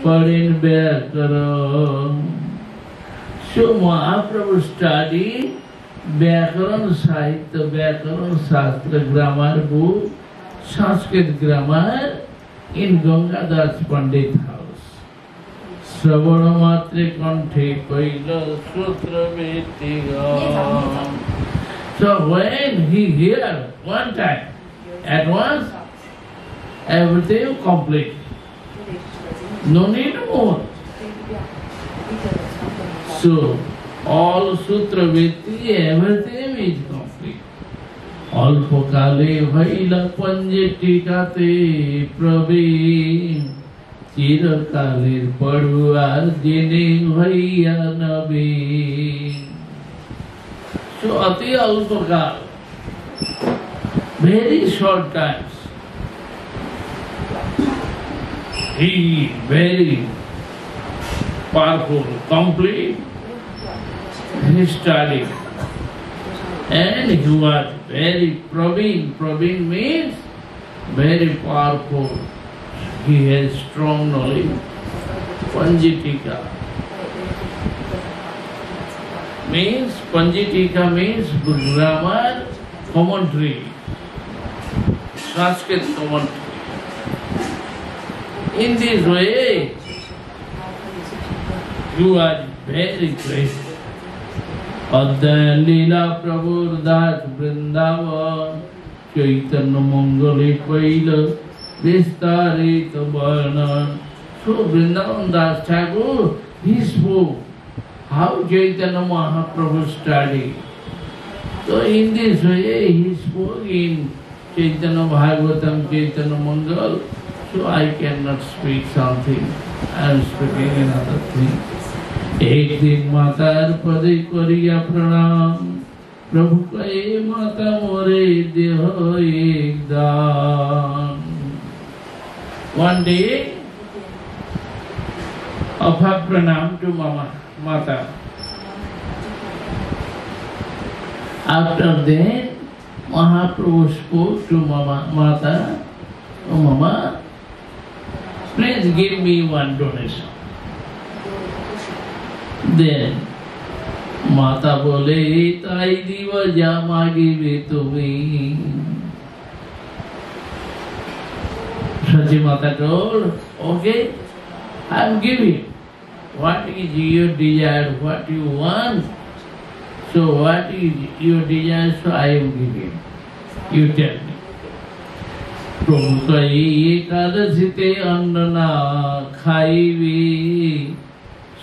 Parin Vyakaran. So Mahaprabhu studied Vyakaran Sahitya, Vyakaran Shastra, grammar book, Sanskrit grammar in Gangadhar Pandit house. Savana Matre Kanthe Paila Sutra Vetiga. So when he heard one time, at once, everything complete. No need more. So, all Sutra Veti, everything is complete. Alpakale Vaila Panjitikate Praveen Chirakale Paduar Dini Vaya Nabeen. So, Ati Alpakal, very short times, he very powerful, complete, he studied. And he was very praveen. Praveen means very powerful. He has strong knowledge. Panjitika means grammar commentary, Sanskrit commentary. In this way, you are very great. Adya Leela Prabhu Das Vrindavan Chaitanya Mangali Paila Vistarit Varnan. So Vrindavan Das Thakur, he spoke how Chaitanya Mahaprabhu studied. So in this way he spoke in Chaitanya Bhagavatam, Chaitanya Mangal. So I cannot speak something. I am speaking another thing. एक दिन मातार पदे करिया प्रणाम प्रभु कहे माता मोरे देह एक दान. One day, offer pranam to Mata. After that, Mahaprabhu spoke to Mata, "Oh Mama, please give me one donation." Then Mata bole, "Tai diva jama give to me." Sachi Mata told, "Okay, I am giving. What is your desire? What you want? So what is your desire? So I am giving. You tell me." Prabhu kahi ekadasite anna khaivi.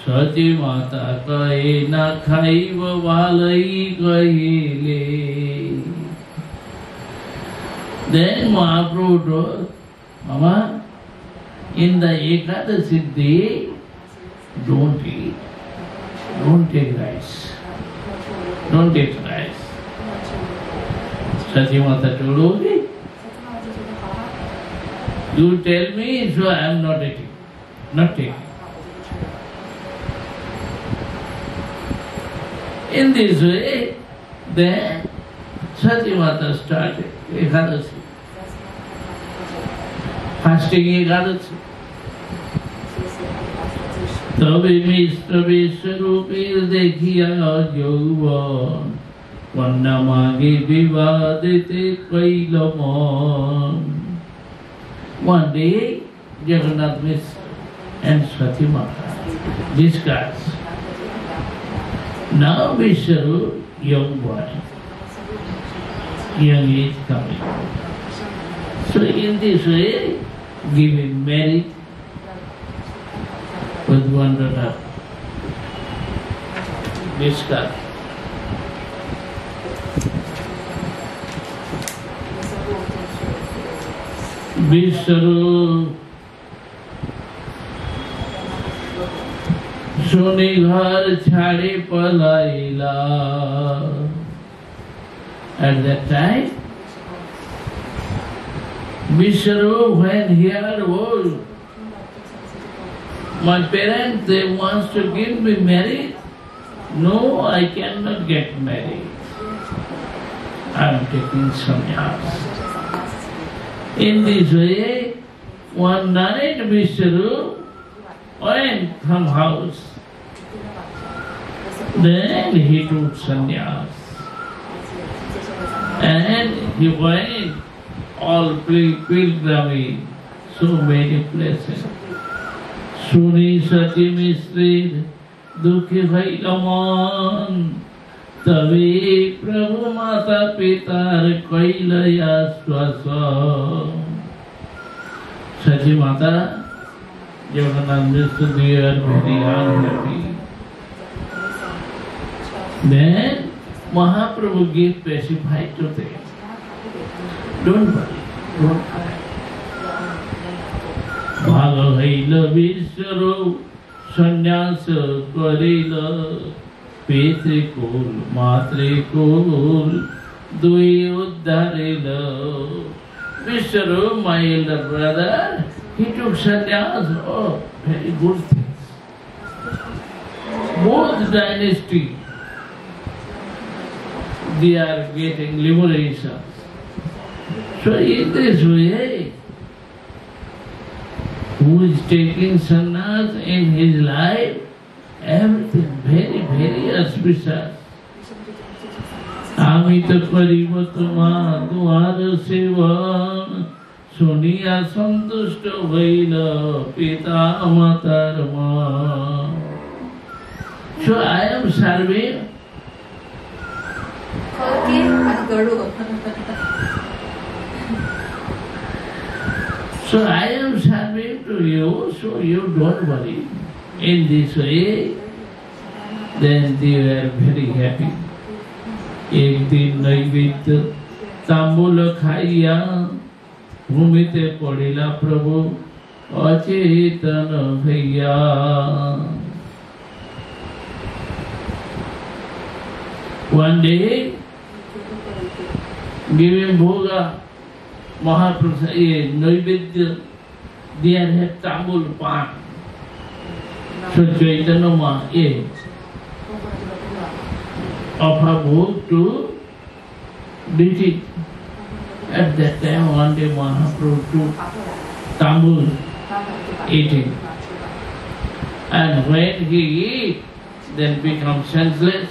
Sachi Mata kahe na khaiva valai kahile. Then Mahaprabhu told, "Mama, in the Ekadasi day, don't eat. Don't take rice. Don't take rice." Sachi Mata told, "Okay. You tell me, so I am not eating. Not taking." In this way, then Sachi Mata started Ekadasi. Fasting Ekadasi. तबे मिश्र विश्वरूपे देखिया यौवन वन्ना मागे विवादिते कैलमन. One day, Jagannath Mishra and Sachi Mata discussed. Now Vishwarup, young boy, young age coming. So in this way, give him marriage with one daughter. Discuss. Vishwarup सुनी घर छाड़ी पलाइला. At that time, Vishwarup, when he heard, "Oh, my parents, they want to give me marriage. No, I cannot get married. I am taking sannyas." In this way, one night Vishwarup went from house. Then he took sannyas. And he went all pilgrimage, so many places. Suni sati mistri dukhi bhailaman tabi Prabhu mata pitar kailaya swasa. Sati mata, Jagannath Mishra, they are very unhappy. Then Mahaprabhu gave pacify to them. Don't worry, don't cry. Bhagavaila Vishwaro Sannyasa Karila Petrikul Matrikul Dui Uddharila. Vishwaro, my elder brother, he took sannyas. Oh, very good things. Both dynasty, they are getting liberation. So in this way, who is taking sannyas in his life, everything very, very auspicious. Amita kariba tuma duar seva suniya santushta vaila pita amatarma. So I am serving. So I am serving to you, so you don't worry. In this way, then they were very happy. एक दिन नैवेद्य तांबूल खाइया भूमिते पड़िला प्रभु अचेतन भैया. One day, giving bhoga, Mahaprasad, Naivedya, there had tambul pan. So Chaitanya Maha offer bhog to deity. At that time, one day Mahaprabhu took tambul eating. And when he eat, then becomes senseless.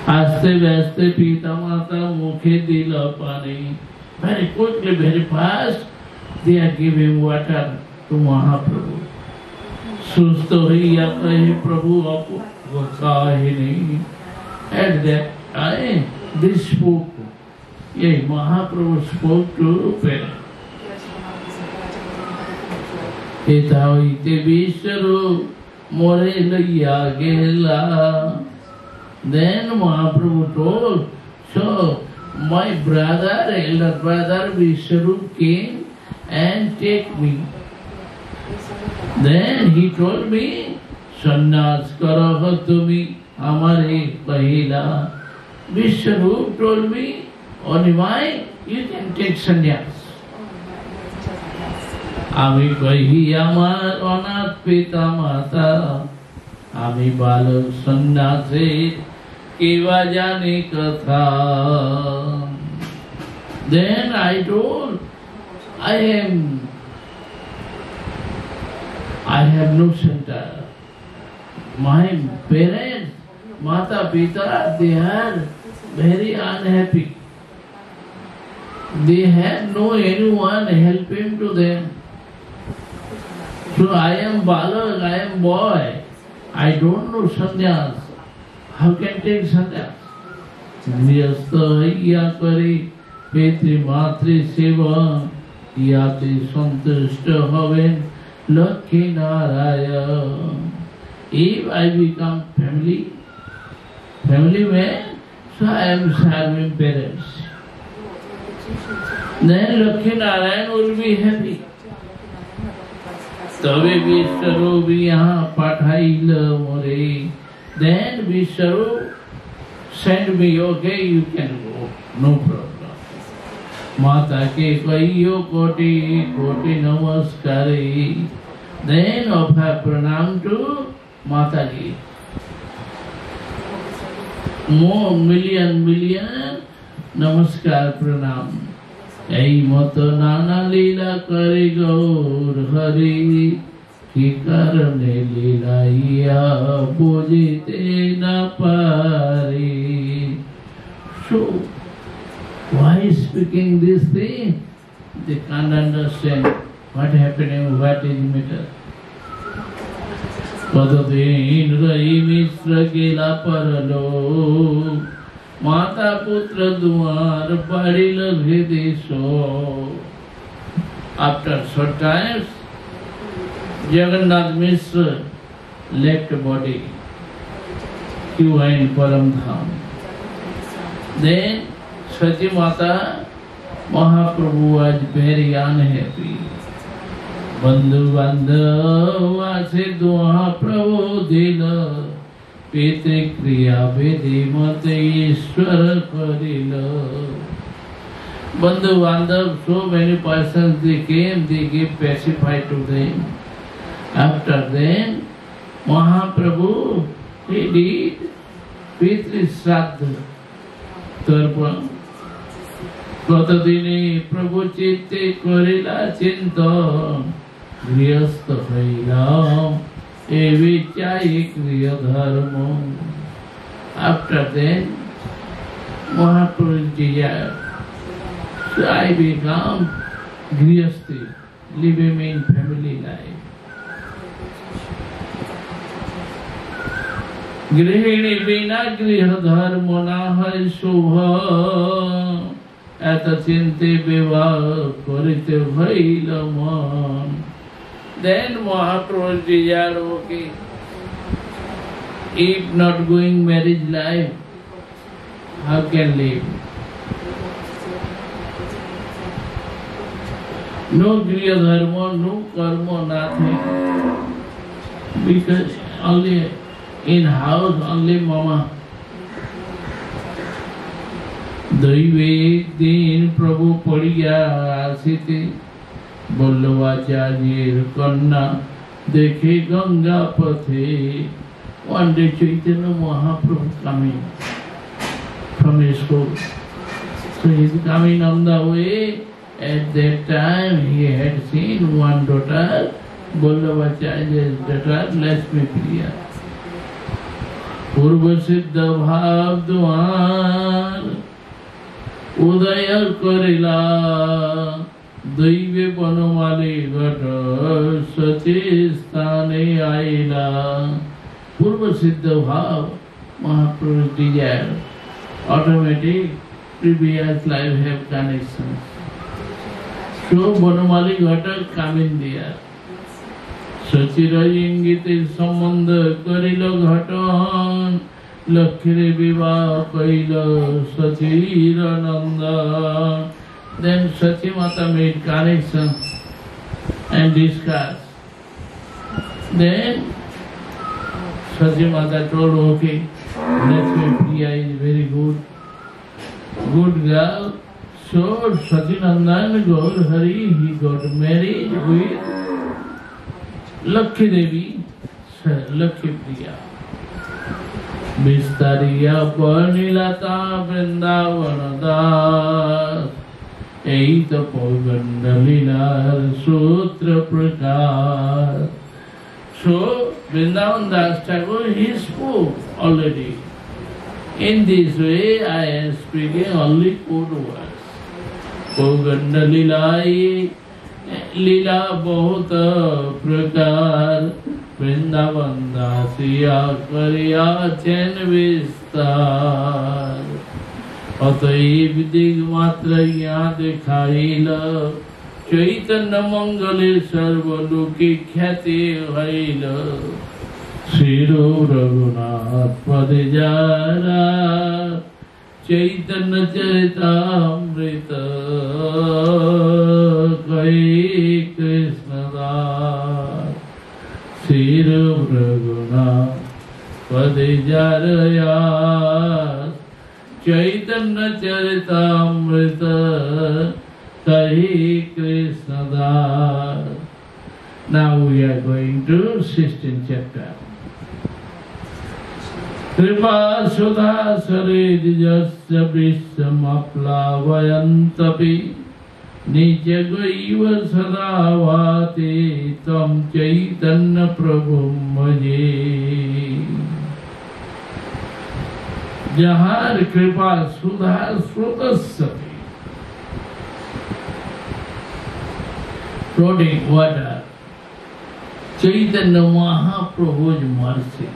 Aste vaste pita mata mukhe dila pani. Very quickly, very fast, they are giving water to Mahaprabhu. Susto hiya kahi Prabhu apu vakahini. At that time, they spoke. Yes, Mahaprabhu spoke to parents. Etaite Vishwaru more laya gela. Then Mahaprabhu told, so my brother, elder brother Vishwarup came and take me. Then he told me, Sannyas karaha tumi amare pahila. Vishwarup told me, Onimai, you can take sannyas. Ami kahi amar anat pita mata. Ami balak sannyase kiva jani katha. Then I told, I have no center. My parents, Mata Pita, they are very unhappy. They have no anyone helping to them. So I am balak, I am boy. I don't know sannyas. How can take sannyas? Vyasta hiya kari petri matri seva yati santushta haven lakhi naraya. If I become family man, so I am serving parents. Then Lakhi Narayan will be happy. Tabe Vishwaru viyaha pathaila more. Then Vishwaru send me, okay, you can go, no problem. Mata ke kaiyo koti namaskari. Then offer pranam to Mataji. More million namaskar pranam. এই মতো নানা লীলা করে গৌর হরি, কি কারণে লীলাইয়া বুঝিতে না পারি। So why speaking this thing? They can't understand what happening, what is matter. কতদিন রই মিশ্র গেলা পরলোক, মাতা পুত্র দুয়ার পাড়িল হৃদয় শোক। After short times, Jagannath Mishra left body. He went Param Dham. Then Sati Mata Mahaprabhu was very unhappy. Bandhu Bandhav ase duha Prabhu dila, Petri Kriya Vedi Mate Ishwar karila. Bandhu Bandhav, so many persons they came, they gave pacify to them. After then, Mahaprabhu, he did Pitri Shraddha. Tarpa. কতদিনে প্রভু চিত্তে করিলা চিন্তন, গৃহস্থ হইলাম এ বিচাই গৃহ ধর্ম। After then, Mahaprabhu desire, so I become grihasthi, living in family life. গৃহিণী বিনা গৃহ ধর্ম না হয় শুভ, এত চিন্তে বিবাহ করিতে হইল মন। Then Mahaprabhu desired, okay, if not going marriage life, how can live? No griya dharma, no karma, nothing. Because only in house, only mama. दैवे एक दिन प्रभु पड़िया आसिते, बल्लवाचार्येर कन्या देखे गंगा पथे। One day Chaitanya Mahaprabhu coming from his school. So he is coming on the way. At that time he had seen one daughter, Ballabacharya's daughter, Lakshmi Priya. Purva Siddha Bhav Dwar উদয় করিলা, দৈবে বনমালী ঘট সচি স্থানে আইলা। পূর্ব সিদ্ধ ভাব, Mahaprabhu's desire, automatic previous life have connections. So বনমালী ঘট coming there. সচির ইঙ্গিতে সম্বন্ধ করিল ঘটন, লক্ষ্মীর বিবাহ কইল সচির নন্দন। Then Sachi Mata made connection and discuss. Then Sachi Mata told, okay, Lakshmi Priya is very good girl. So Sachinandan Gaur Hari, he got married with Lakshmi Devi, Lakshmi Priya. বিস্তারিয়া বর্ণিলতা Vrindavan Das, এই তো পৌগণ্ড লীলার সূত্র প্রকাশ। So Vrindavan Das Thakur, he spoke already. In this way I am speaking only 4 words. পৌগণ্ড লীলাই লীলা বহুত প্রকার, বৃন্দাবন দাসিয়া করিয়াছেন বিস্তার। অতএব দিগমাত্র ইয়া দেখাইল, চৈতন্য মঙ্গলে সর্বলোকে খ্যাতি হইল। শ্রীর রঘুনাথ পদে যারা, চৈতন্য চরিতামৃত কই কৃষ্ণদাস। শ্রীর রঘুনাথ পদে যারা, চৈতন্য চরিতামৃত কই Krishnadas. Now we are going to 16th chapter. Kripa Sudha Sarid Jasya Vishamaplavayantapi निजगैव सदा भाते तं चैतन्य प्रभुं भजे। जहाँ कृपा सुधा स्रोतस्सति flowing water, Chaitanya Mahaprabhu's mercy,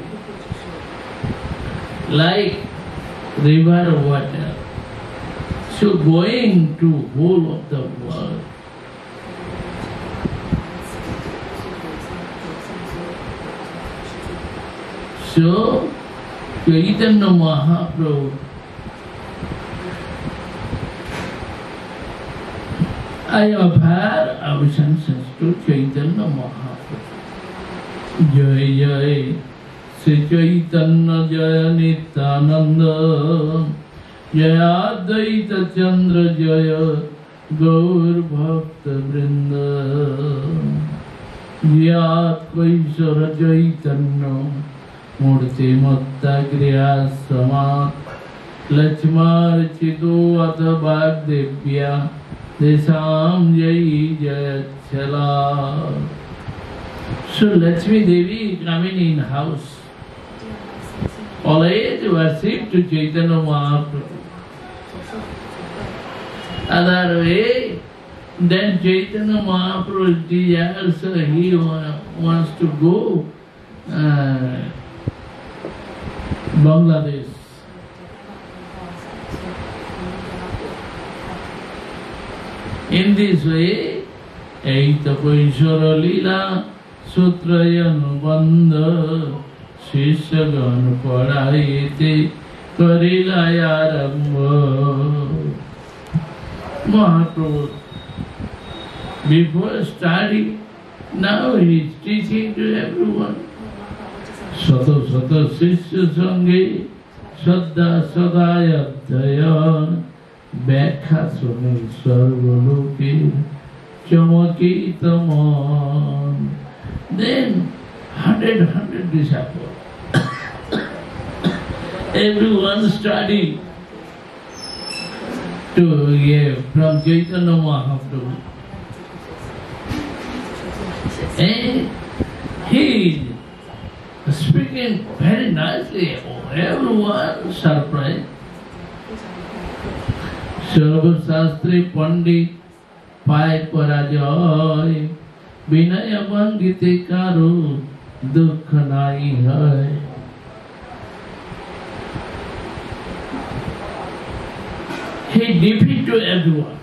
like river water, so going to whole of the world. So Chaitanya Mahaprabhu, I offer obeisances to Chaitanya Mahaprabhu. Jai Jai Sri Chaitanya Jaya Nityananda Jaya Advaita Chandra Jaya Gaur Bhakta Vrinda Jaya Vaishara Chaitanya Murti Matta Kriya Samat Lakshmar Chido Atha Bhagdevya Desam Jai Jaya Chala. So Lakshmi Devi coming in house, always worship to Chaitanya Mahaprabhu. Other way, then Chaitanya Mahaprabhu desires, he wants to go Bangladesh. In this way, Eita Vaishara Lila Sutrayan Bandha Shishagan Parayate Karilayaramba. Mahaprabhu, before study, now he is teaching to everyone. Sata Sata Sishya Sange Saddha Sadayadhaya Bekha Suni Sarvaloki Chamaki Taman. Then 100 disciples. Everyone study to hear from Chaitanya Mahaprabhu. And he is speaking very nicely. Everyone surprised. Sarva Shastri Pandit Pai Parajay Vinaya Bangite Karo Dukha Nahi Hai. He defeated everyone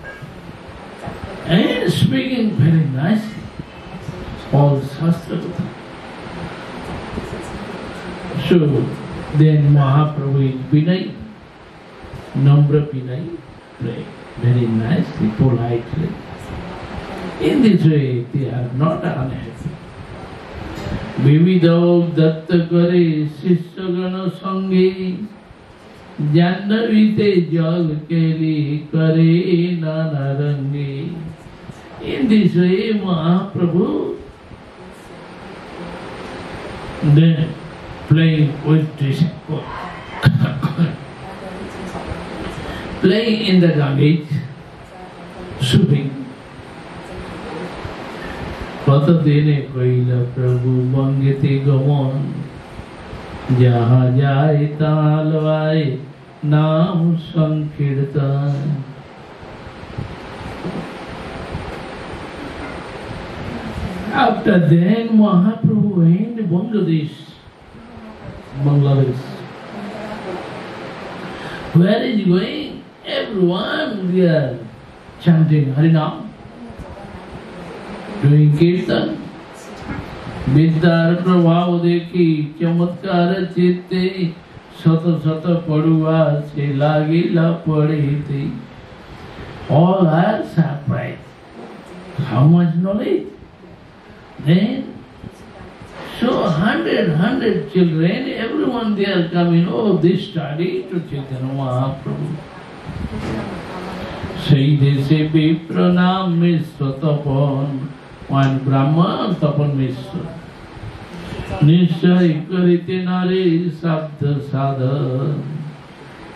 and speaking very nicely. All Shastra. So then Mahaprabhu is Vinay, Namra Vinay, pray very nicely, politely. In this way, they are not unhappy. Vividau datta kare sishagana sange Jannavite jag keli kare nanarange. In this way, Mahaprabhu then playing with disciples, playing in the Ganges, swimming. Pata dene kaila Prabhu bangete gaman, jaha jai talvai naam sankirtan. After then, Mahaprabhu went to Bangladesh. Where is he going? Everyone we are chanting Harinam, doing Kirtan. Vidyar Prabhav Dekhi Chamatkara Chitte Sata Sata Paduva Se Lagila Padite. All are surprised. How much knowledge? Then, so 100 children, everyone they are coming, oh, this study to Chaitanya Mahaprabhu. Say they say, Vipranam Mishra Tapan, one Brahma Tapan Mishra. Nishchay Karite Nare Sabda Sadha.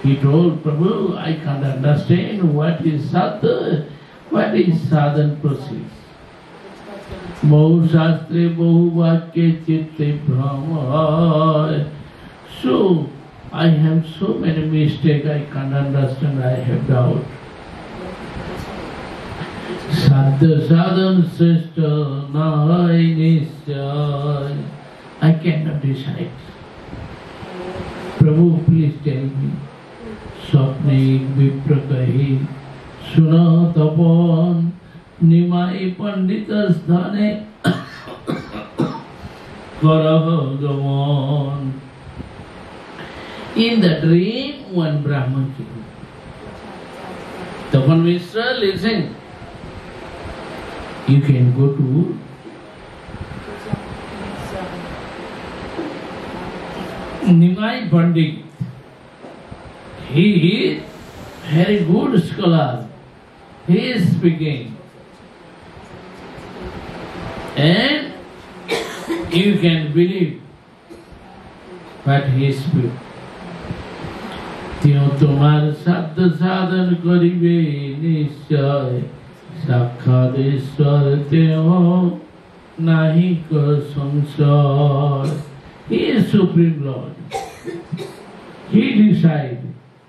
He told Prabhu, I can't understand what is Sadha. What is sadhana process? Bahu shastre, bahu vakye, chitte brahma. So, I have so many mistakes, I can't understand, I have doubt. Sadhya sadhana srishta nai nisyai. I cannot decide. Prabhu, please tell me. Swapne vipra kahi suna tapan nimai pandita sthane karaha gavan. In the dream, one Brahman came. Tapan Mishra, listen. You can go to Nimai Pandit. He is very good scholar. He is speaking. And you can believe what he speaks. त्यों तुम्हार शब्द साधन करिबे निश्चय साक्षात ईश्वर त्यों नाही को संशय. He is Supreme Lord. He decides.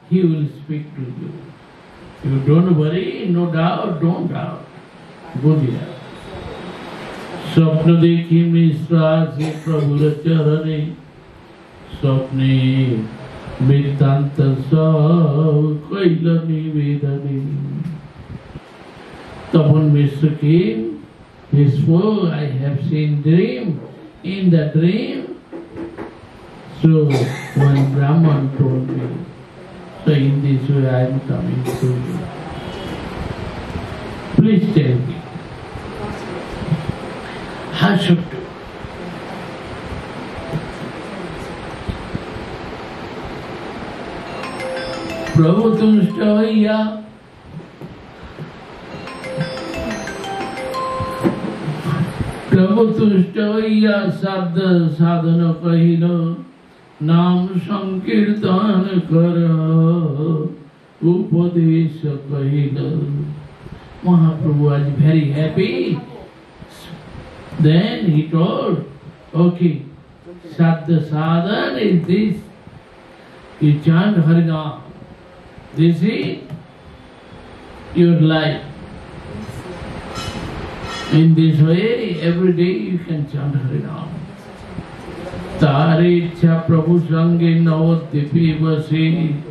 He will speak to you. You don't worry, no doubt, don't doubt. Go there. स्वप्न देखी मिश्रा से प्रभु चरणे स्वप्ने Vedanta Sav Kaila Nivedani. Tapan Mishra came, he spoke, I have seen dream. In the dream, so one Brahman told me, so in this way I am coming to you. Please tell me, how should do? प्रभु तुष्ट भैया प्रभु तुष्ट भैया शब्द साधन कहिल नाम संकीर्तन कर उपदेश कहिल. Mahaprabhu was very happy. Then he told, okay, Sadhya sadhana is this. You chant Harinam. This is your life. In this way, every day you can chant Harinam. Tari ichha Prabhu sange navadvipi vasi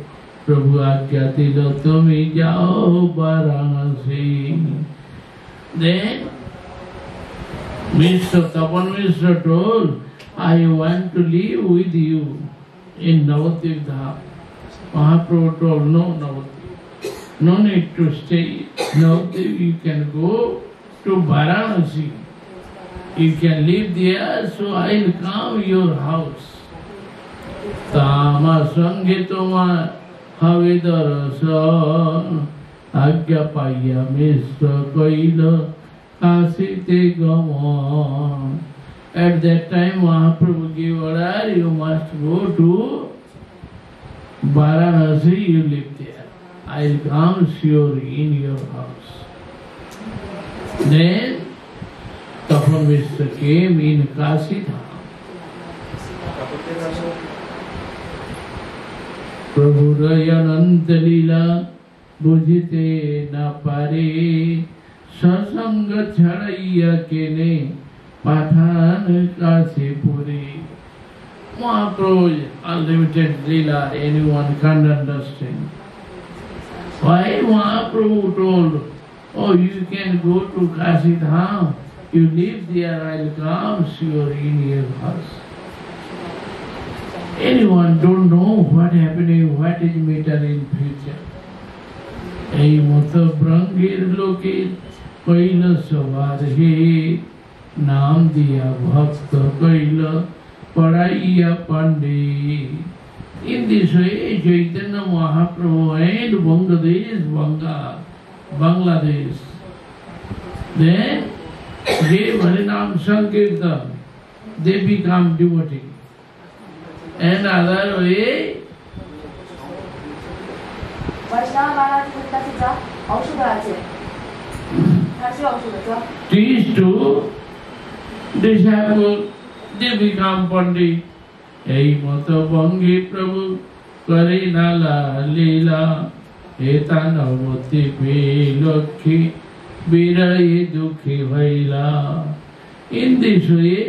Prabhu ajja dilo tumi jao Varanasi. Then Mr. Tapan Mishra told, I want to live with you in Navadvip Dham. Mahaprabhu told, no, Navadvip. No need to stay. Navadvip, you can go to Varanasi. You can live there, so I will come your house. Tama Sangitoma Havidarasa Agyapaya Mishra Kaila Kasite Gaman. At that time, Mahaprabhu gave order, you must go to Varanasi, you live there. I will come surely in your house. Then, Tapan Mishra came in Kasi Dham. Prabhu Rayanant Lila Bujite na pare Sasanga Chadaiya Kene Pathan Kasi Puri. Mahaprabhu, unlimited lila, anyone can't understand. Why Mahaprabhu told, oh, you can go to Kasi Dham, you live there, I will come sure in your house. Anyone don't know what happening, what is matter in future. Ei mata brangir loke kaila savarhe naam diya bhakta kaila Paraiya Pandey. In this way, Chaitanya Mahaprabhu and Bangladesh, then gave Harinam Sankirtan. They become devotee. And other way, teach to disciple, they become pandit. এই মতো বঙ্গী প্রভু করে নালা লীলা হেতা নবতী লক্ষ্মী বিরয়ী দুঃখী হইলা। In this way,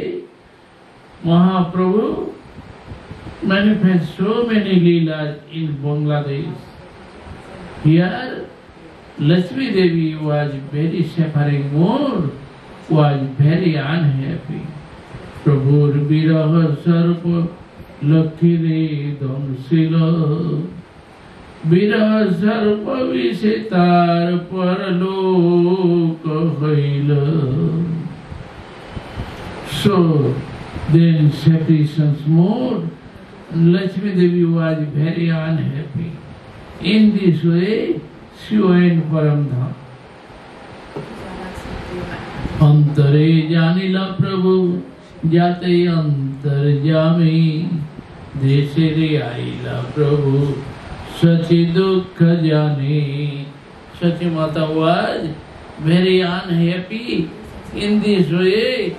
Mahaprabhu manifests so many leelas in Bangladesh. Here, Lakshmi Devi was very suffering mood, was very unhappy. Prabhur Viraha Sarpa Lakshmi Dhamsila Viraha Sarpa Visetar Paraloka Haila. So, then separations more, Lakshmi Devi was very unhappy. In this way, she went Paramdham. Antare Janila Prabhu Jate Antarjami Deshere Aila Prabhu Sachi Dukha Jani. Sachi Mata was very unhappy. In this way,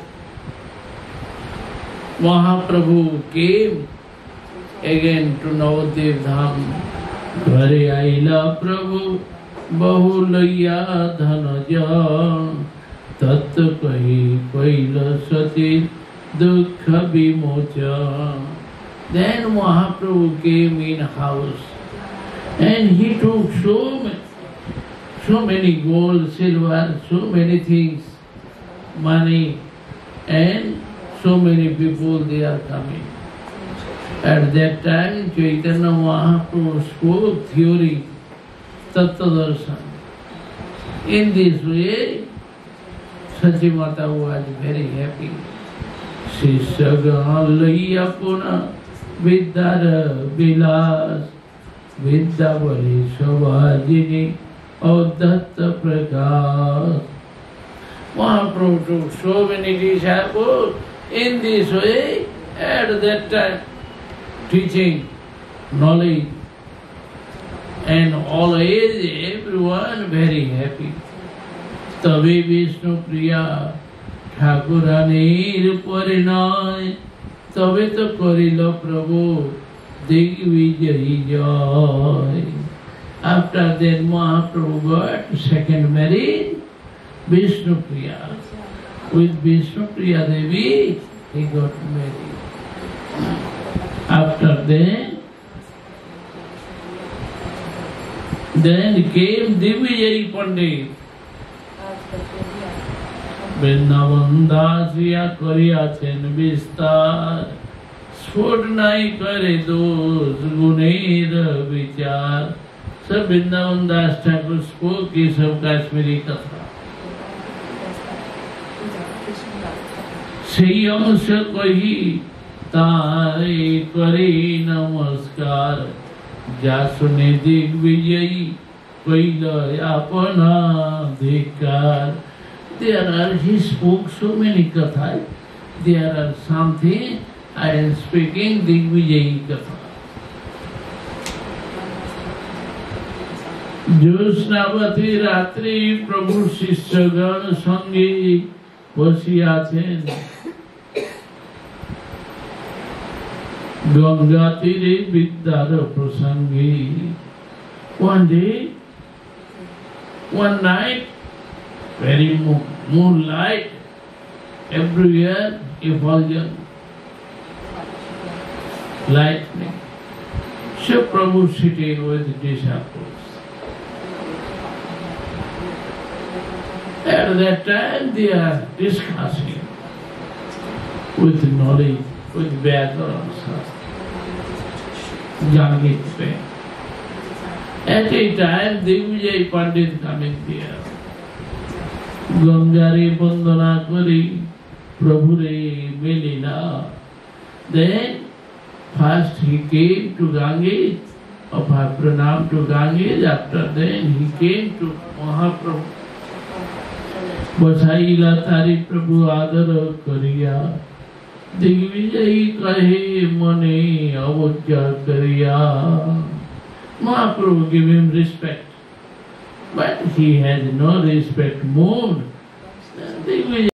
Mahaprabhu came again to Navadvip Dham. Ghare Aila Prabhu Bahulaya Dhanaja Tat Kahi Paila Sati Dukha Vimocha. Then Mahaprabhu came in house and he took so many gold, silver, so many things, money, and so many people they are coming. At that time, Chaitanya Mahaprabhu spoke theory, Tattva Darshan. In this way, Sachi Mata was very happy. Sishagalaya Puna Vidyara Vilas Vidyavali Savajini Audatta Prakash. Mahaprabhu took so many disciples. In this way, at that time, teaching knowledge, and always everyone very happy. Tabe Vishnu Priya Thakuranir Parinay Tabe to Korila Prabhu Digvijayi Joy. After that, Mahaprabhu got second married, Vishnu Priya. With Vishnu Priya Devi, he got married. After that, then came Divijay Pandit. Vrindavan Dasya Kariyachen Vistar Sphut nai kare dos guner vichar. So Vrindavan Das Thakur spoke his of Kashmiri Katha. সেই অংশ কহি তারে করে নমস্কার যা শুনে দিগ্বিজয়ী কইল আপনা ধিক্কার. There are, he spoke so many kathas. There are something I am speaking Digvijayi Katha. জ্যোৎস্নাবতী রাত্রি প্রভু শিষ্যগণ সঙ্গে বসিয়াছেন গঙ্গা তীরে বিদ্যার প্রসঙ্গে. One day, one night, very moonlight, everywhere effulgence, lightning. So Prabhu sitting with disciples. At that time they are discussing with knowledge, with background, Janagit Pen. At a time Digvijay Pandit coming there. Gangare Bandana Kari Prabhure Melila. Then first he came to Ganges, offered pranam to Ganges. After then he came to Mahaprabhu. बसाइला तारी प्रभु आदर करिया दिग्विजयी कहे मने अवज्ञा करिया. Mahaprabhu gave him respect. but he has no respect moved.